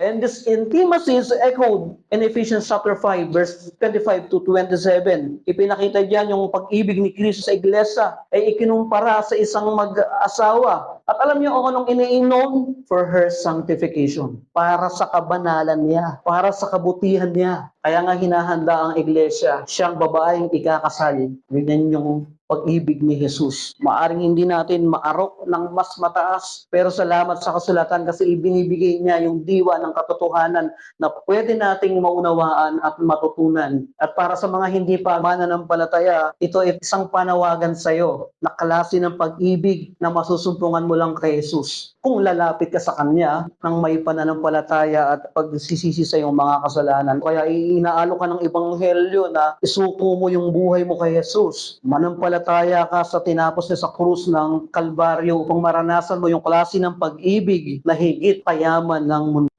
And this intimacy is echoed in Ephesians chapter 5, verse 25 to 27. Ipinakita diyan yung pag-ibig ni Kristo sa iglesia ay ikinumpara sa isang mag-asawa. At alam niyo kung anong iniinom? For her sanctification. Para sa kabanalan niya, para sa kabutihan niya. Kaya nga hinahanda ang iglesia, siyang babaeng ikakasal. Ganyan yung pag-ibig ni Jesus. Maaring hindi natin maarok ng mas mataas, pero salamat sa kasulatan kasi ibinibigay niya yung diwa ng katotohanan na pwede nating maunawaan at matutunan. At para sa mga hindi pa mananampalataya, ito ay isang panawagan sa iyo na klase ng pag-ibig na masusumpungan mo lang kay Jesus. Kung lalapit ka sa Kanya nang may pananampalataya at pagsisisi sa iyong mga kasalanan. Kaya inaalo ka ng ebanghelyo na isuko mo yung buhay mo kay Jesus. Manampalataya ka sa tinapos niya sa krus ng Kalbaryo upang maranasan mo yung klase ng pag-ibig na higit payaman ng mundo.